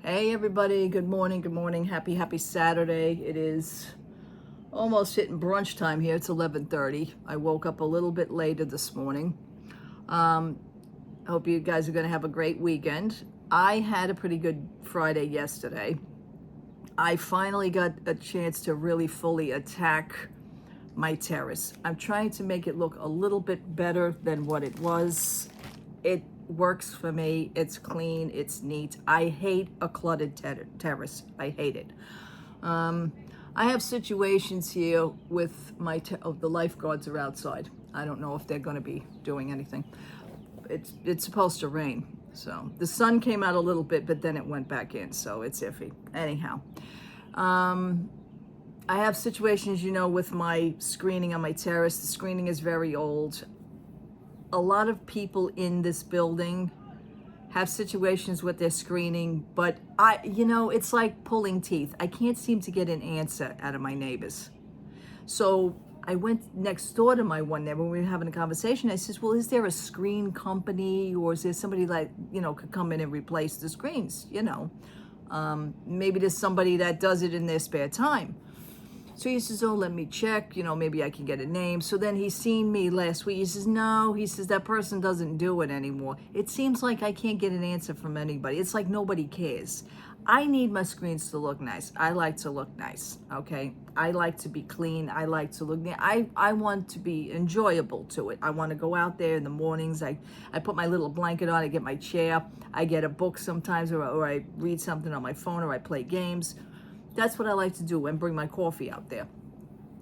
Hey everybody, good morning, happy Saturday. It is almost hitting brunch time here. It's 11:30. I woke up a little bit later this morning. I hope you guys are going to have a great weekend. I had a pretty good Friday yesterday. I finally got a chance to really fully attack my terrace. I'm trying to make it look a little bit better than what it was. It works for me. It's clean, it's neat. I hate a cluttered terrace. I hate it. I have situations here with the lifeguards are outside. I don't know if they're going to be doing anything. It's supposed to rain, so the sun came out a little bit, but then it went back in, so it's iffy. Anyhow, I have situations, with my screening on my terrace. The screening is very old. A lot of people in this building have situations with their screening, but it's like pulling teeth. I can't seem to get an answer out of my neighbors. So I went next door to my one neighbor when we were having a conversation. I says, well, is there a screen company, or is there somebody could come in and replace the screens? Maybe there's somebody that does it in their spare time. So he says, oh, let me check, maybe I can get a name. So then he seen me last week. He says, no, that person doesn't do it anymore. It seems like I can't get an answer from anybody. It's like nobody cares. I need my screens to look nice. I like to look nice, okay? I like to be clean. I like to look neat. I want to be enjoyable to it. I want to go out there in the mornings. I put my little blanket on. I get my chair. I get a book sometimes, or I read something on my phone, or I play games. That's what I like to do, and bring my coffee out there.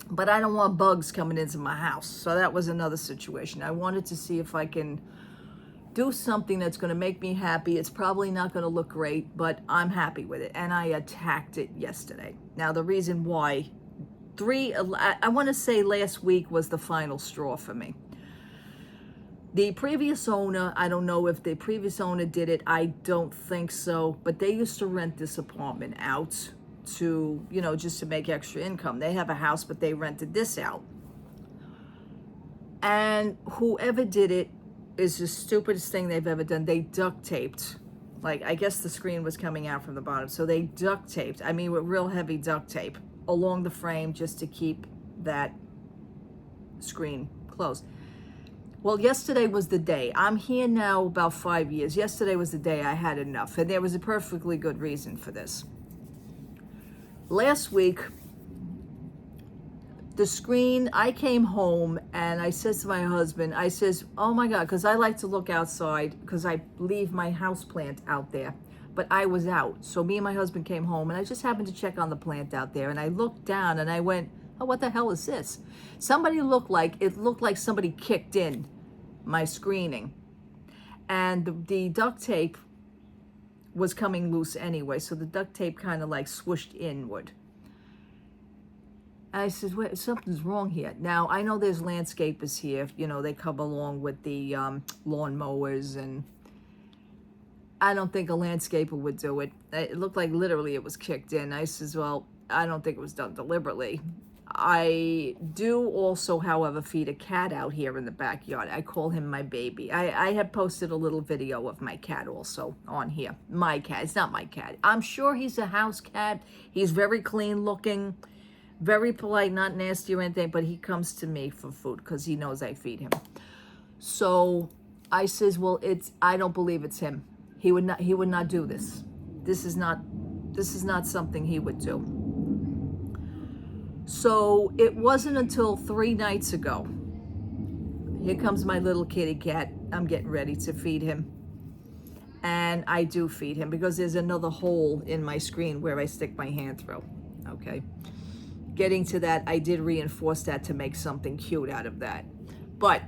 But I don't want bugs coming into my house. So that was another situation. I wanted to see if I can do something that's going to make me happy. It's probably not going to look great, but I'm happy with it. And I attacked it yesterday. Now, the reason why, I want to say last week was the final straw for me. The previous owner, I don't know if the previous owner did it. I don't think so. But they used to rent this apartment out to, just to make extra income. They have a house, but they rented this out. And whoever did it is the stupidest thing they've ever done. They duct taped, I guess the screen was coming out from the bottom. So they duct taped, with real heavy duct tape along the frame, just to keep that screen closed. Well, yesterday was the day. I'm here now about 5 years. Yesterday was the day I had enough. And there was a perfectly good reason for this. Last week, the screen, I came home and I said to my husband, I says, oh my God, because I like to look outside because I leave my house plant out there. But I was out. So me and my husband came home and I just happened to check on the plant out there. And I looked down and I went, oh, what the hell is this? It looked like somebody kicked in my screening. And the duct tape was coming loose anyway, so the duct tape kind of swooshed inward. I said, wait, something's wrong here. Now, I know there's landscapers here, they come along with the lawn mowers, and I don't think a landscaper would do it. It looked like literally it was kicked in. I says, well, I don't think it was done deliberately. I do also, however, feed a cat out here in the backyard. I call him my baby. I have posted a little video of my cat also on here. My cat. It's not my cat. I'm sure he's a house cat. He's very clean looking, very polite, not nasty or anything, but he comes to me for food because he knows I feed him. So I says, well, I don't believe it's him. He would not do this. This is not something he would do. So it wasn't until 3 nights ago. Here comes my little kitty cat. I'm getting ready to feed him. And I do feed him because there's another hole in my screen where I stick my hand through. Okay. Getting to that, I did reinforce that to make something cute out of that. But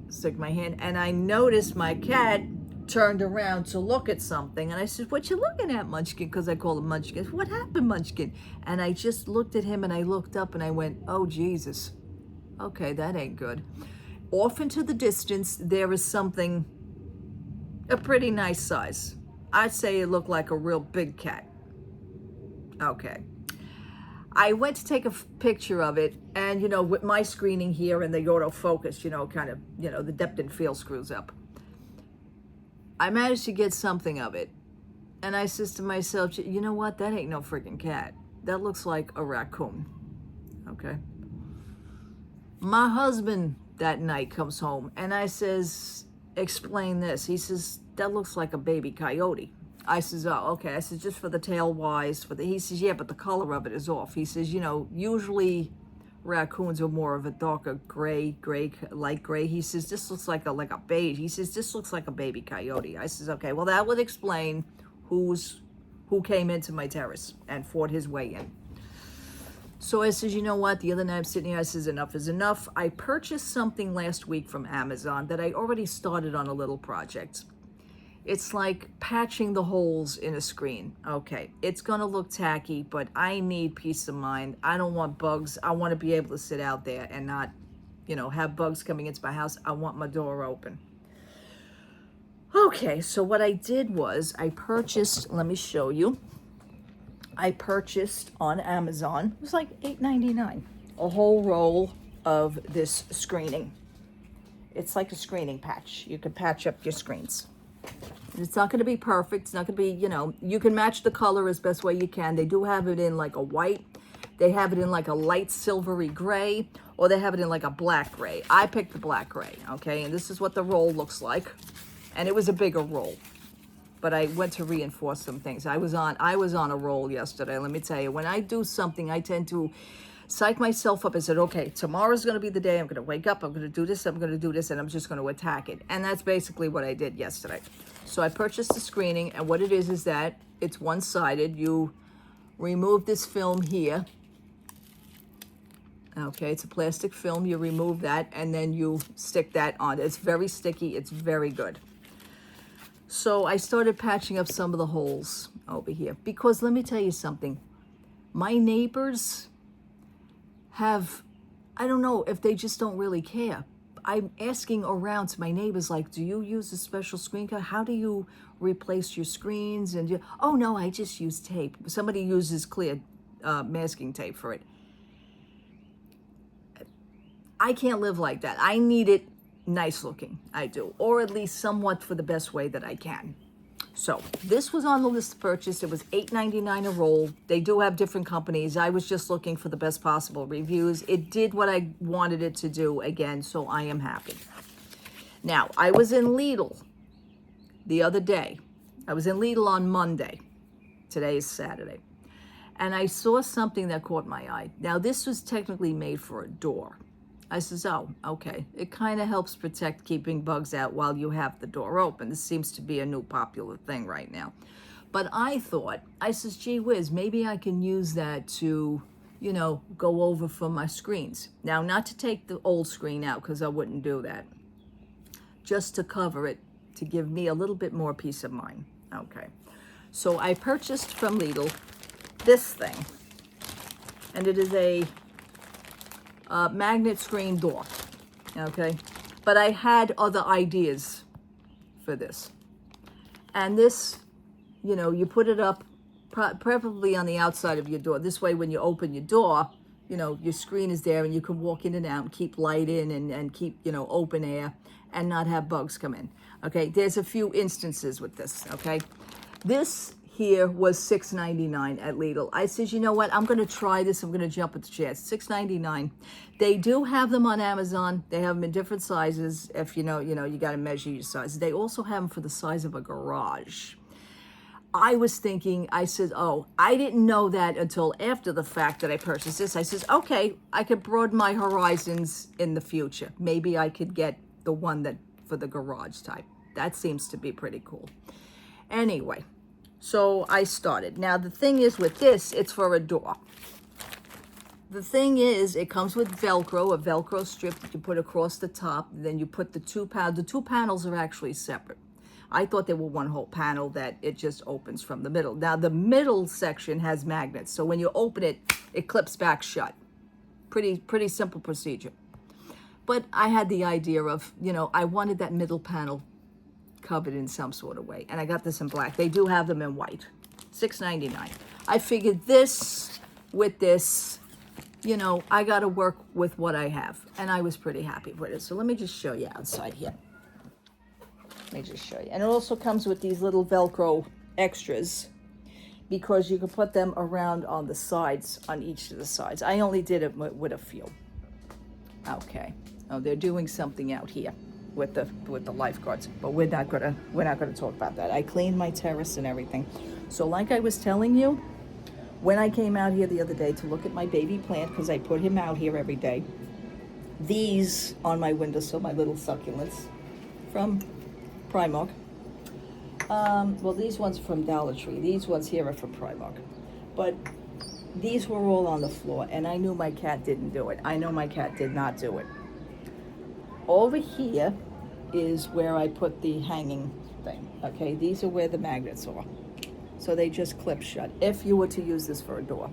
stick my hand, and I noticed my cat turned around to look at something, and I said, what you looking at, Munchkin? Because I call him Munchkin. What happened, Munchkin? And I just looked at him and I looked up and I went, oh Jesus, okay, that ain't good. Off into the distance there is something a pretty nice size. I'd say it looked like a real big cat. Okay, I went to take a picture of it, and with my screening here and the autofocus, the depth and field screws up. I managed to get something of it, And I says to myself, you know what? That ain't no freaking cat. That looks like a raccoon. Okay. My husband that night comes home and I says, explain this. He says, that looks like a baby coyote. I says, oh, okay. I says, just for the tail wise. He says, yeah, but the color of it is off. He says, you know, usually raccoons are more of a darker gray, light gray. He says, this looks like a beige. He says, this looks like a baby coyote. I says, okay, well, that would explain who came into my terrace and fought his way in. So I says, you know what? The other night I'm sitting here, I says, enough is enough. I purchased something last week from Amazon that I already started on a little project. It's like patching the holes in a screen. Okay, it's gonna look tacky, but I need peace of mind. I don't want bugs. I want to be able to sit out there and not, you know, have bugs coming into my house. I want my door open. Okay, so what I did was I purchased, let me show you. I purchased on Amazon, it was like $8.99, a whole roll of this screening. It's like a screening patch. You can patch up your screens. It's not going to be perfect. It's not going to be, you know, you can match the color as best way you can. They do have it in like a white. They have it in like a light silvery gray, or they have it in like a black gray. I picked the black gray, okay? And this is what the roll looks like. And it was a bigger roll. But I went to reinforce some things. I was on a roll yesterday. Let me tell you, when I do something, I tend to psych myself up and said, okay, tomorrow's going to be the day. I'm going to wake up. I'm going to do this. I'm going to do this. And I'm just going to attack it. And that's basically what I did yesterday. So I purchased the screening. And what it is that it's one-sided. You remove this film here. Okay, it's a plastic film. You remove that. And then you stick that on. It's very sticky. It's very good. So I started patching up some of the holes over here. Because let me tell you something. My neighbors have, I don't know if they just don't really care. I'm asking around to my neighbors, like, do you use a special screen cover? How do you replace your screens? And oh no, I just use tape. Somebody uses clear masking tape for it. I can't live like that. I need it nice looking, I do, or at least somewhat for the best way that I can. So this was on the list to purchase. It was $8.99 a roll. They do have different companies. I was just looking for the best possible reviews. It did what I wanted it to do again, so I am happy. Now, I was in Lidl the other day. I was in Lidl on Monday. Today is Saturday. And I saw something that caught my eye. Now, this was technically made for a door. I says, oh, okay. It kind of helps protect keeping bugs out while you have the door open. This seems to be a new popular thing right now. But I thought, I says, gee whiz, maybe I can use that to, you know, go over for my screens. Now, not to take the old screen out, because I wouldn't do that. Just to cover it, to give me a little bit more peace of mind. Okay. So I purchased from Lidl this thing. And it is a magnet screen door, okay? But I had other ideas for this. And this, you know, you put it up preferably on the outside of your door. This way, when you open your door, you know, your screen is there and you can walk in and out and keep light in and keep, you know, open air and not have bugs come in, okay? There's a few instances with this, okay? This here was $6.99 at Lidl. I says, you know what? I'm going to try this. I'm going to jump at the chance. $6.99. They do have them on Amazon. They have them in different sizes. If you know, you got to measure your size. They also have them for the size of a garage. I was thinking, I said, oh, I didn't know that until after the fact that I purchased this. I says, okay, I could broaden my horizons in the future. Maybe I could get the one that for the garage type. That seems to be pretty cool. Anyway. So I started. Now, the thing is with this, it's for a door. The thing is, it comes with Velcro, a Velcro strip that you put across the top. Then you put the two panels. The two panels are actually separate. I thought they were one whole panel that it just opens from the middle. Now, the middle section has magnets. So when you open it, it clips back shut. Pretty simple procedure. But I had the idea of, you know, I wanted that middle panel covered in some sort of way. And I got this in black. They do have them in white. $6.99. I figured this with this, you know, I got to work with what I have. And I was pretty happy with it. So let me just show you outside here. Let me just show you. And it also comes with these little Velcro extras because you can put them around on the sides, on each of the sides. I only did it with a few. Okay. Oh, they're doing something out here with the lifeguards, but we're not gonna talk about that. I cleaned my terrace and everything. So like I was telling you, when I came out here the other day to look at my baby plant, because I put him out here every day, these on my windowsill, my little succulents from Primark. Well, these ones from Dollar Tree. These ones here are from Primark. But these were all on the floor, and I knew my cat didn't do it. I know my cat did not do it. Over here is where I put the hanging thing, okay? These are where the magnets are. So they just clip shut if you were to use this for a door.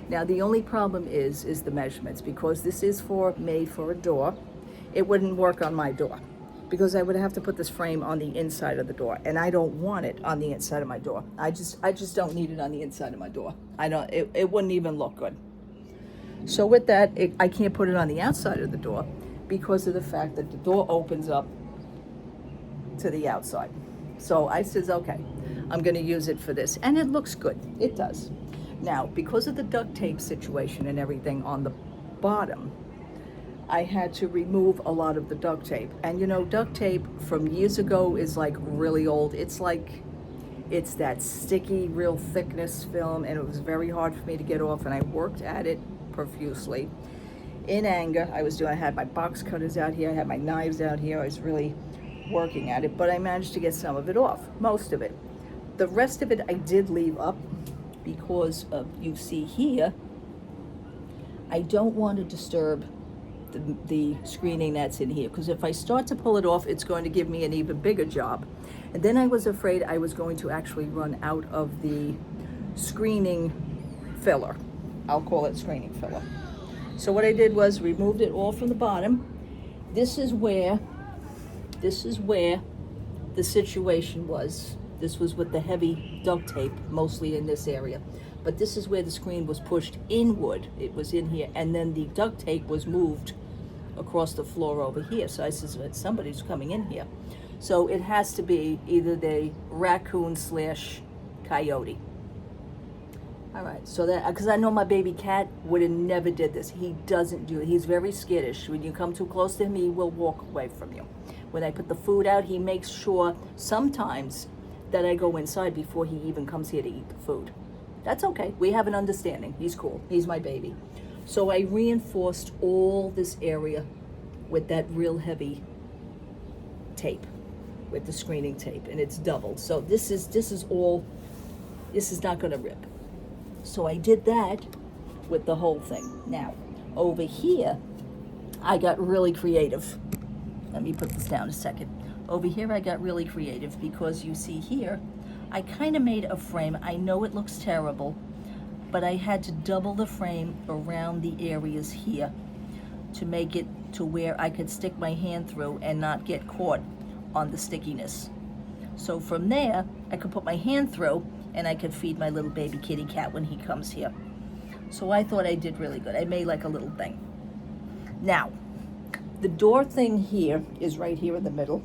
Now, the only problem is the measurements, because this is made for a door. It wouldn't work on my door because I would have to put this frame on the inside of the door, and I don't want it on the inside of my door. I just don't need it on the inside of my door. It wouldn't even look good. So with that, I can't put it on the outside of the door because of the fact that the door opens up to the outside. So I says, okay, I'm gonna use it for this. And it looks good, it does. Now, because of the duct tape situation and everything on the bottom, I had to remove a lot of the duct tape. And you know, duct tape from years ago is like really old. It's that sticky, real thickness film, and it was very hard for me to get off, and I worked at it profusely. In anger, I had my box cutters out here, I had my knives out here, I was really working at it, but I managed to get some of it off, most of it. The rest of it I did leave up because you see here, I don't want to disturb the screening that's in here, because if I start to pull it off, it's going to give me an even bigger job. And then I was afraid I was going to actually run out of the screening filler. I'll call it screening filler. So what I did was removed it all from the bottom. This is where the situation was. This was with the heavy duct tape, mostly in this area. But this is where the screen was pushed inward. It was in here, and then the duct tape was moved across the floor over here. So I says, somebody's coming in here. So it has to be either the raccoon/coyote. All right, so that, because I know my baby cat would have never did this. He doesn't do it. He's very skittish. When you come too close to him, he will walk away from you. When I put the food out, he makes sure sometimes that I go inside before he even comes here to eat the food. That's okay. We have an understanding. He's cool. He's my baby. So I reinforced all this area with that real heavy tape, with the screening tape, and it's doubled. So this is not going to rip. So I did that with the whole thing. Now, over here, I got really creative. Let me put this down a second. Over here, I got really creative because you see here, I kind of made a frame. I know it looks terrible, but I had to double the frame around the areas here to make it to where I could stick my hand through and not get caught on the stickiness. So from there, I could put my hand through and I could feed my little baby kitty cat when he comes here. So I thought I did really good. I made like a little thing. Now, the door thing here is right here in the middle.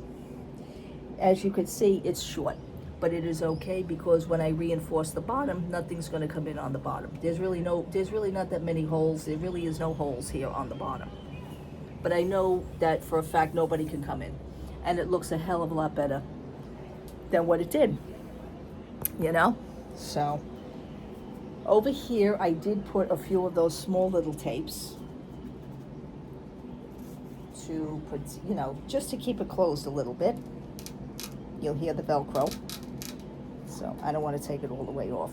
As you can see, it's short, but it is okay because when I reinforce the bottom, nothing's going to come in on the bottom. There's really not that many holes. There really is no holes here on the bottom. But I know that for a fact nobody can come in, and it looks a hell of a lot better than what it did. You know? So over here, I did put a few of those small little tapes to put, you know, just to keep it closed a little bit. You'll hear the Velcro. So I don't want to take it all the way off.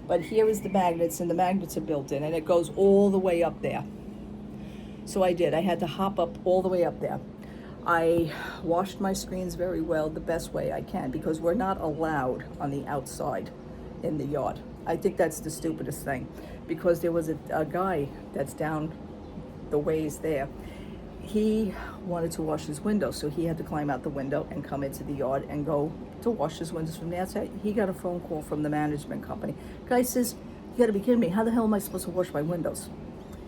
But here is the magnets, and the magnets are built in, and it goes all the way up there. So I did. I had to hop up all the way up there. I washed my screens very well, the best way I can, because we're not allowed on the outside in the yard. I think that's the stupidest thing, because there was a guy that's down the ways there. He wanted to wash his windows, so he had to climb out the window and come into the yard and go to wash his windows from the outside. He got a phone call from the management company. Guy says, you gotta be kidding me, how the hell am I supposed to wash my windows?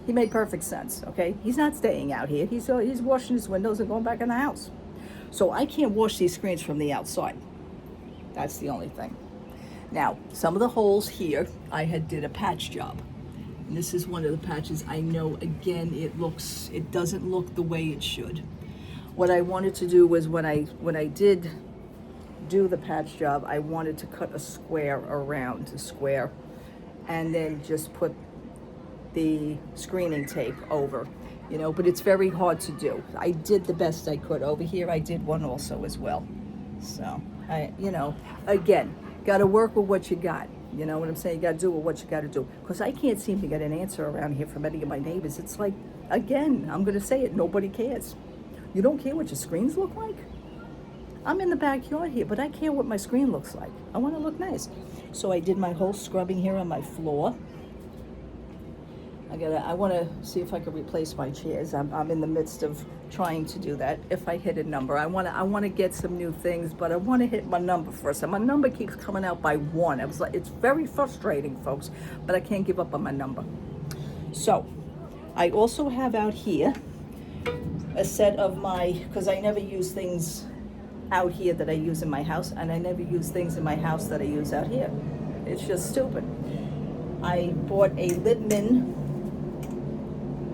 He made perfect sense, okay? He's not staying out here. He's washing his windows and going back in the house. So I can't wash these screens from the outside. That's the only thing. Now, some of the holes here, I had did a patch job. And this is one of the patches. I know, again, it doesn't look the way it should. What I wanted to do was when I did do the patch job, I wanted to cut a square around the square and then just put the screening tape over, but it's very hard to do. I did the best I could. Over here, I did one also as well. So, again, got to work with what you got. You know what I'm saying? You got to do what you got to do. Because I can't seem to get an answer around here from any of my neighbors. It's like, again, I'm going to say it, nobody cares. You don't care what your screens look like? I'm in the backyard here, but I care what my screen looks like. I want to look nice. So I did my whole scrubbing here on my floor. I want to see if I can replace my chairs. I'm in the midst of trying to do that. If I hit a number, I want to get some new things, but I want to hit my number first. And my number keeps coming out by 1. It's very frustrating, folks, but I can't give up on my number. So I also have out here a set of because I never use things out here that I use in my house, and I never use things in my house that I use out here. It's just stupid. I bought a Littman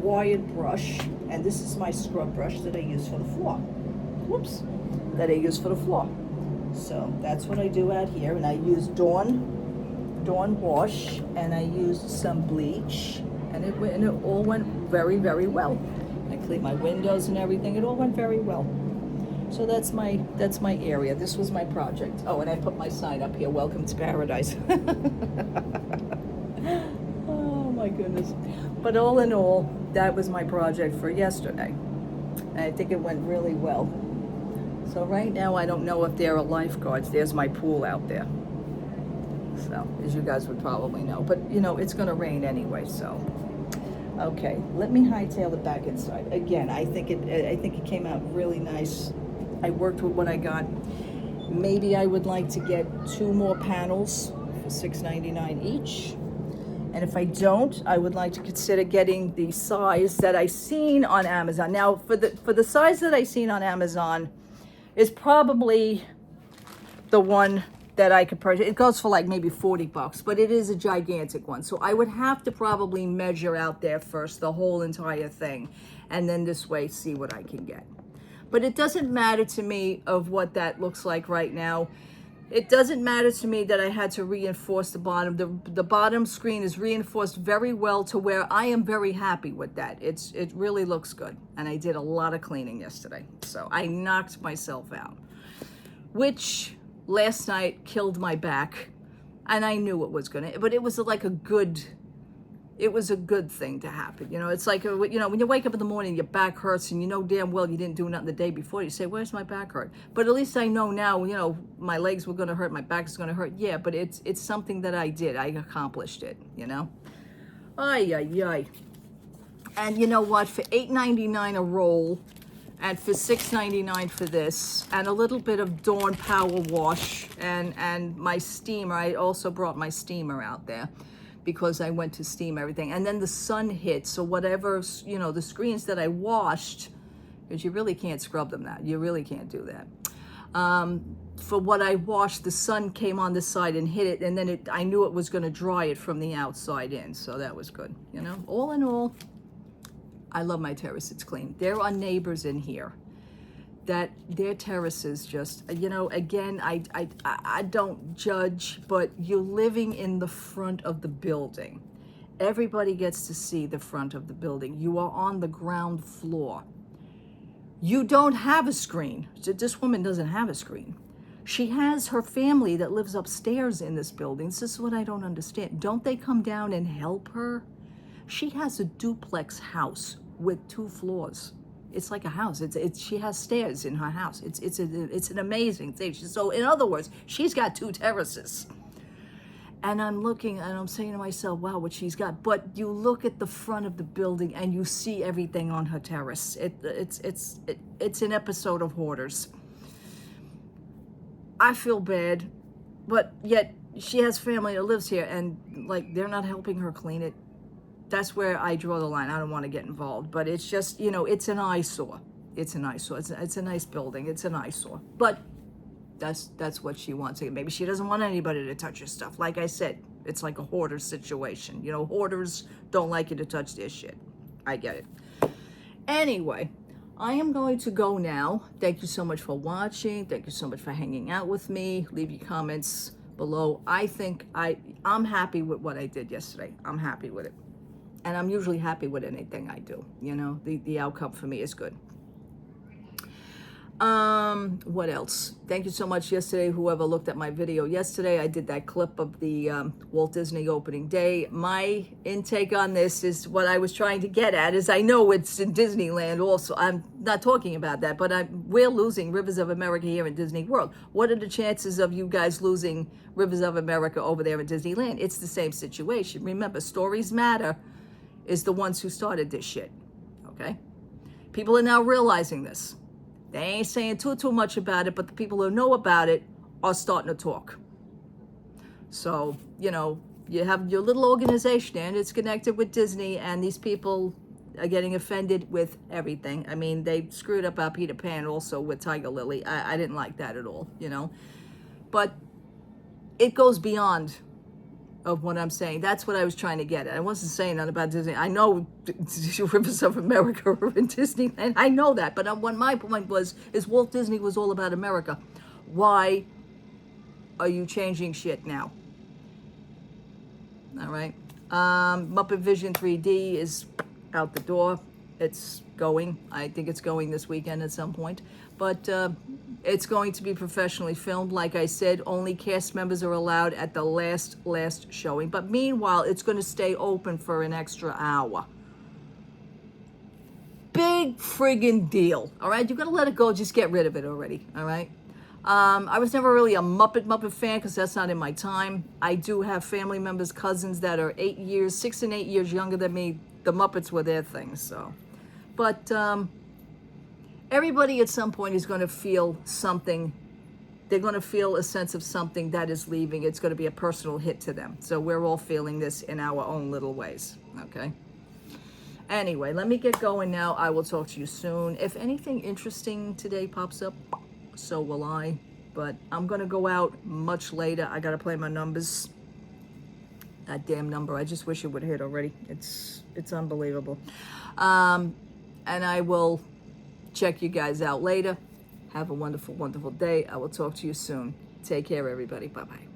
wired brush, and this is my scrub brush that I use for the floor. Whoops, that I use for the floor. So that's what I do out here, and I use Dawn wash, and I used some bleach, and it all went very, very well. I cleaned my windows and everything. It all went very well. So that's my area. This was my project. Oh, and I put my sign up here, welcome to paradise. Oh my goodness. But all in all, that was my project for yesterday. And I think it went really well. So right now, I don't know if there are lifeguards. There's my pool out there. So, as you guys would probably know. But, it's going to rain anyway, so. Okay, let me hightail it back inside. Again, I think it came out really nice. I worked with what I got. Maybe I would like to get 2 more panels for $6.99 each. And if I don't, I would like to consider getting the size that I seen on Amazon. Now, for the size that I seen on Amazon is probably the one that I could purchase. It goes for like maybe $40, but it is a gigantic one. So I would have to probably measure out there first the whole entire thing, and then this way see what I can get. But it doesn't matter to me of what that looks like right now. It doesn't matter to me that I had to reinforce the bottom. The bottom screen is reinforced very well to where I am very happy with that. It really looks good. And I did a lot of cleaning yesterday. So I knocked myself out, which last night killed my back. And I knew it was but it was like a good thing to happen. It's like, when you wake up in the morning, your back hurts and damn well you didn't do nothing the day before. You say, where's my back hurt? But at least I know now, my legs were going to hurt, my back is going to hurt. Yeah, but it's something that I did. I accomplished it, Ay, ay, ay. And you know what? For $8.99 a roll, and for $6.99 for this, and a little bit of Dawn Power Wash, and my steamer. I also brought my steamer out there, because I went to steam everything. And then the sun hit, so whatever, the screens that I washed, because you really can't scrub them that. You really can't do that. For what I washed, the sun came on this side and hit it, and then I knew it was gonna dry it from the outside in, so that was good, All in all, I love my terrace, it's clean. There are neighbors in here that their terraces just, again, I don't judge, but you're living in the front of the building. Everybody gets to see the front of the building. You are on the ground floor. You don't have a screen. This woman doesn't have a screen. She has her family that lives upstairs in this building. This is what I don't understand. Don't they come down and help her? She has a duplex house with 2 floors. It's like a house. She has stairs in her house. It's an amazing thing. So in other words, she's got 2 terraces. And I'm looking and I'm saying to myself, wow, what she's got. But you look at the front of the building and you see everything on her terrace. It's an episode of Hoarders. I feel bad, but yet she has family that lives here, and like they're not helping her clean it. That's where I draw the line. I don't want to get involved, but it's just, it's an eyesore. It's an eyesore. It's a nice building. It's an eyesore. But That's what she wants. Maybe she doesn't want anybody to touch her stuff. Like I said, it's like a hoarder situation. You know, hoarders don't like you to touch their shit. I get it. Anyway, I am going to go now. Thank you so much for watching. Thank you so much for hanging out with me. Leave your comments below. I think I'm happy with what I did yesterday. I'm happy with it. And I'm usually happy with anything I do. You know, the outcome for me is good. What else? Thank you so much yesterday, whoever looked at my video yesterday. I did that clip of the Walt Disney opening day. My intake on this is what I was trying to get at is I know it's in Disneyland also. I'm not talking about that, but we're losing Rivers of America here in Disney World. What are the chances of you guys losing Rivers of America over there in Disneyland? It's the same situation. Remember, stories matter is the ones who started this shit, okay? People are now realizing this. They ain't saying too much about it, but the people who know about it are starting to talk. So, you know, you have your little organization and it's connected with Disney, and these people are getting offended with everything. I mean, they screwed up our Peter Pan also with Tiger Lily. I didn't like that at all, you know. But it goes beyond of what I'm saying. That's what I was trying to get at. I wasn't saying that about Disney. I know Rivers of America are in Disneyland. I know that. But what my point was, is Walt Disney was all about America. Why are you changing shit now? All right. Muppet Vision 3D is out the door. It's going. I think it's going this weekend at some point. But it's going to be professionally filmed. Like I said, only cast members are allowed at the last showing. But meanwhile, it's going to stay open for an extra hour. Big friggin' deal. All right? You got to let it go. Just get rid of it already. All right? I was never really a Muppet fan because that's not in my time. I do have family members, cousins that are 6 and 8 years younger than me. The Muppets were their thing, so. But everybody at some point is going to feel something. They're going to feel a sense of something that is leaving. It's going to be a personal hit to them. So we're all feeling this in our own little ways, okay? Anyway, let me get going now. I will talk to you soon. If anything interesting today pops up, so will I. But I'm going to go out much later. I got to play my numbers. That damn number. I just wish it would hit already. It's unbelievable. And I will check you guys out later. Have a wonderful, wonderful day. I will talk to you soon. Take care, everybody. Bye-bye.